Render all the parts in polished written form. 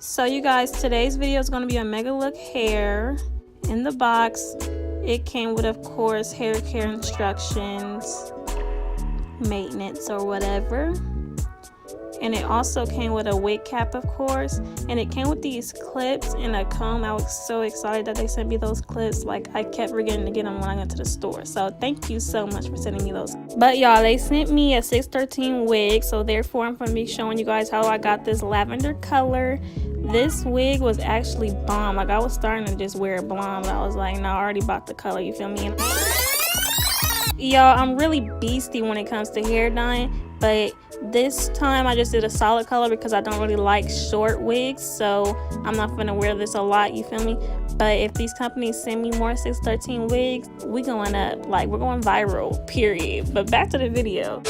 So you guys, today's video is going to be on Megalookhair. In the box, it came with, of course, hair care instructions, maintenance or whatever. And it also came with a wig cap, of course, and it came with these clips and a comb. I was so excited that they sent me those clips. Like, I kept forgetting to get them when I went to the store, so thank you so much for sending me those. But y'all, they sent me a 613 wig, so therefore I'm going to be showing you guys how I got this lavender color. This wig was actually bomb. Like, I was starting to just wear it blonde, but I was like, no, I already bought the color, you feel me? Y'all, I'm really beastie when it comes to hair dyeing, but this time I just did a solid color because I don't really like short wigs, so I'm not gonna wear this a lot, you feel me? But if these companies send me more 613 wigs, we going up, like, we're going viral, period. But back to the video.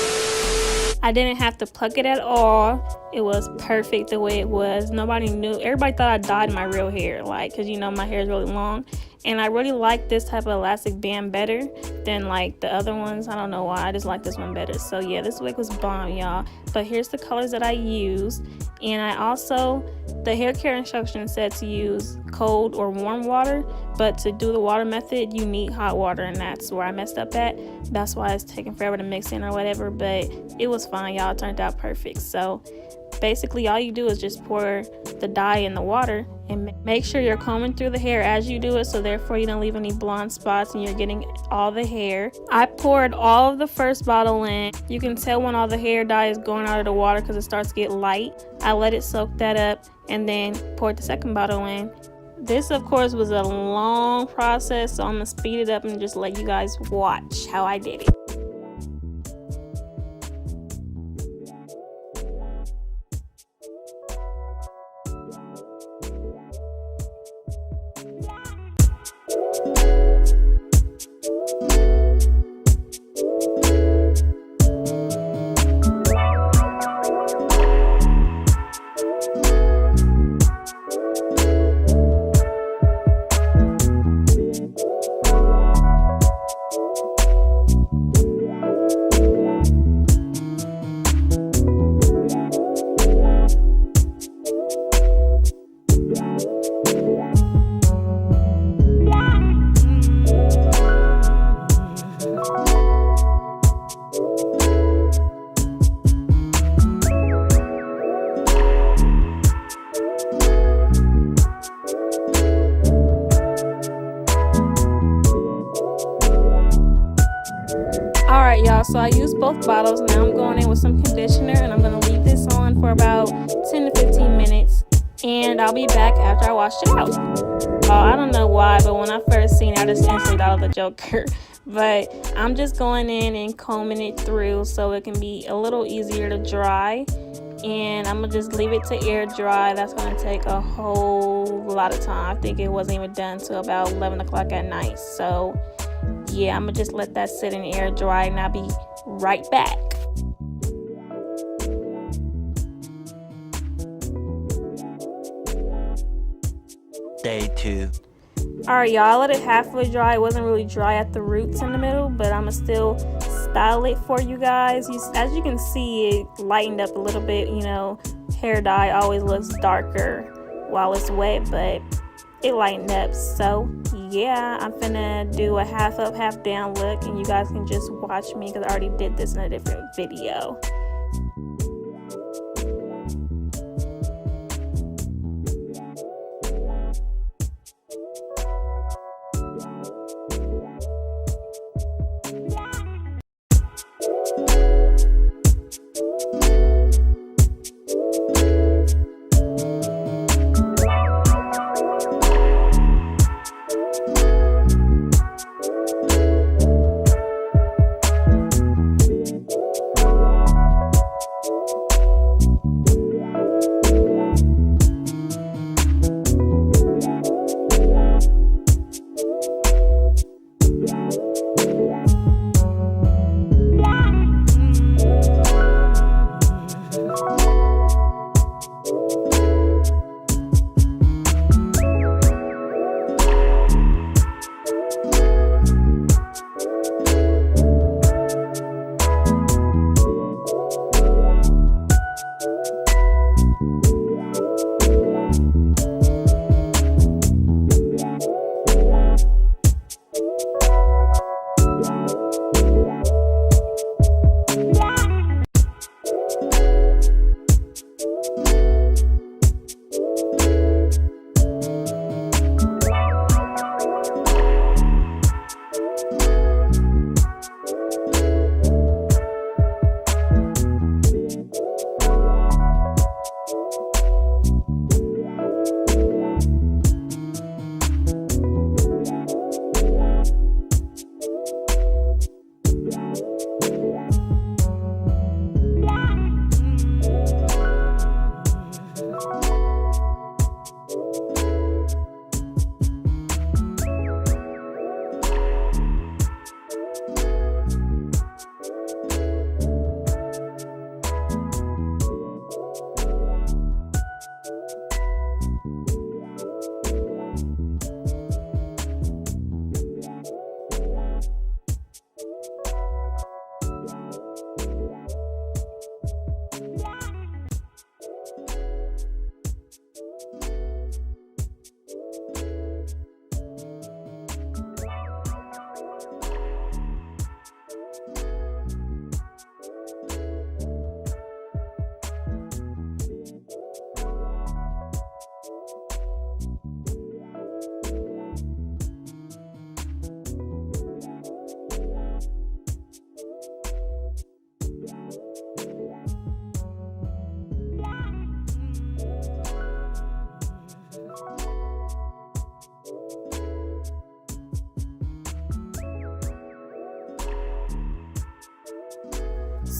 I didn't have to pluck it at all. It was perfect the way it was. Nobody knew. Everybody thought I dyed my real hair, like, because you know my hair is really long. And I really like this type of elastic band better than like the other ones. I don't know why, I just like this one better. So yeah, this wig was bomb, y'all. But here's the colors that I used. And I also, the hair care instructions said to use cold or warm water, but to do the water method you need hot water, and that's where I messed up at. That's why it's taking forever to mix in or whatever, but it was fine, y'all. It turned out perfect. So basically all you do is just pour the dye in the water and make sure you're combing through the hair as you do it, so therefore you don't leave any blonde spots and you're getting all the hair. I poured all of the first bottle in. You can tell when all the hair dye is going out of the water because it starts to get light. I let it soak that up and then poured the second bottle in. This, of course, was a long process, so I'm gonna speed it up and just let you guys watch how I did it. Alright y'all, so I used both bottles. Now I'm going in with some conditioner and I'm going to leave this on for about 10 to 15 minutes. And I'll be back after I washed it out. I don't know why, but when I first seen it, I just instantly thought of the Joker. But I'm just going in and combing it through so it can be a little easier to dry. And I'm going to just leave it to air dry. That's going to take a whole lot of time. I think it wasn't even done till about 11 o'clock at night. So yeah, I'm gonna just let that sit in air dry and I'll be right back. Day 2. Alright y'all, I let it halfway dry. It wasn't really dry at the roots in the middle, but I'm gonna still style it for you guys. As you can see, it lightened up a little bit. You know, hair dye always looks darker while it's wet, but it lightened up. So yeah, I'm finna do a half up, half down look, and you guys can just watch me because I already did this in a different video.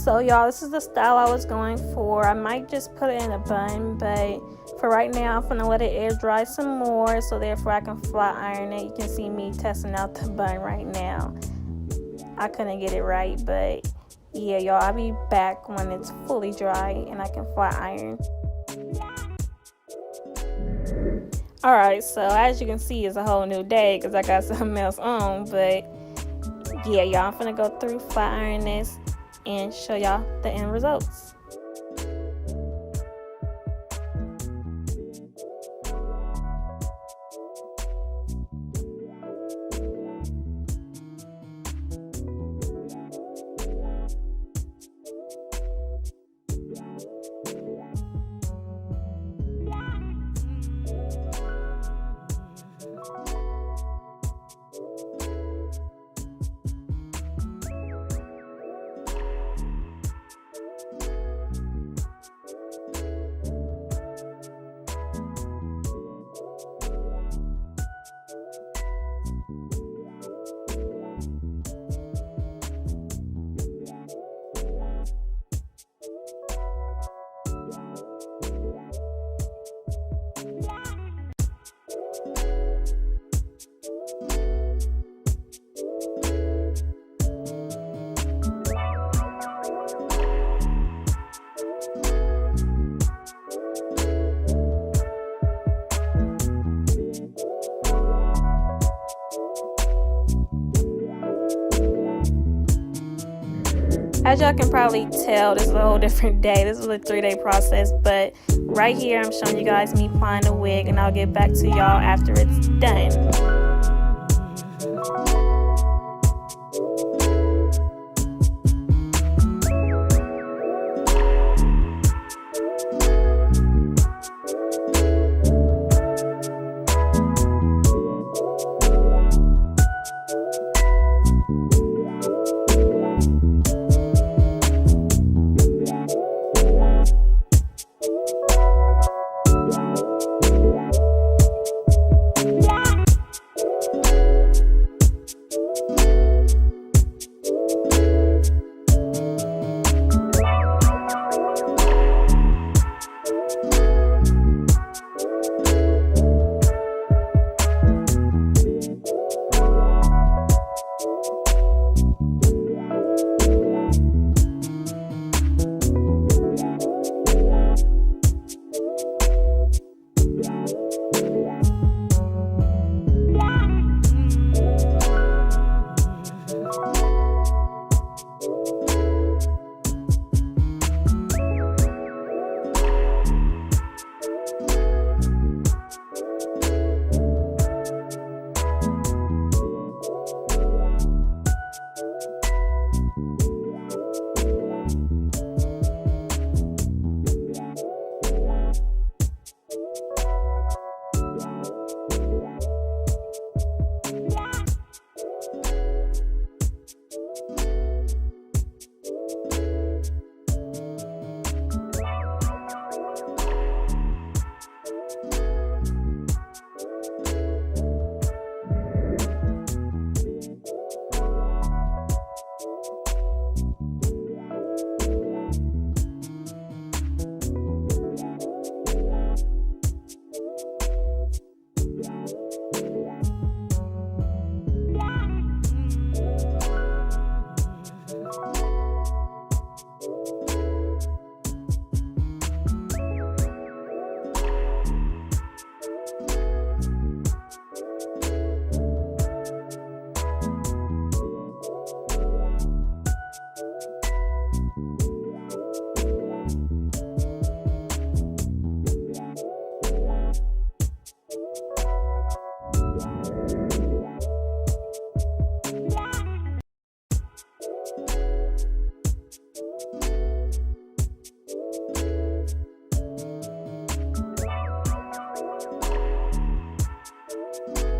So y'all, this is the style I was going for. I might just put it in a bun, but for right now I'm gonna let it air dry some more, so therefore I can flat iron it. You can see me testing out the bun right now. I couldn't get it right, but yeah y'all, I'll be back when it's fully dry and I can flat iron. Alright, so as you can see, it's a whole new day because I got something else on, but yeah y'all, I'm gonna go through flat iron this and show y'all the end results. As y'all can probably tell, this is a whole different day. This was a 3-day process, but right here I'm showing you guys me applying the wig, and I'll get back to y'all after it's done.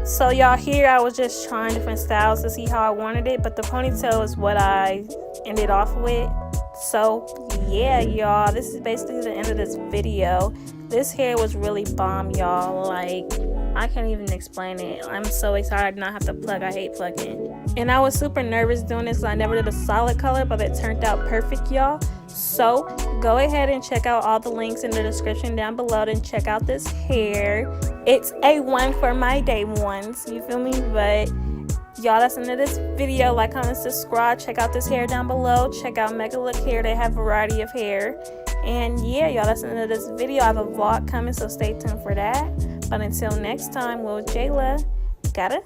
So y'all, here I was just trying different styles to see how I wanted it, but the ponytail is what I ended off with. So yeah y'all, this is basically the end of this video. This hair was really bomb y'all. Like, I can't even explain it. I'm so excited I did not have to plug. I hate plugging. And I was super nervous doing this because I never did a solid color, but it turned out perfect, y'all. So go ahead and check out all the links in the description down below, and check out this hair. It's A1 for my day ones, you feel me? But y'all, that's the end of this video. Like, comment, subscribe. Check out this hair down below. Check out MegaLook Hair. They have a variety of hair. And yeah, y'all, that's the end of this video. I have a vlog coming, so stay tuned for that. But until next time, LulJayla, gotta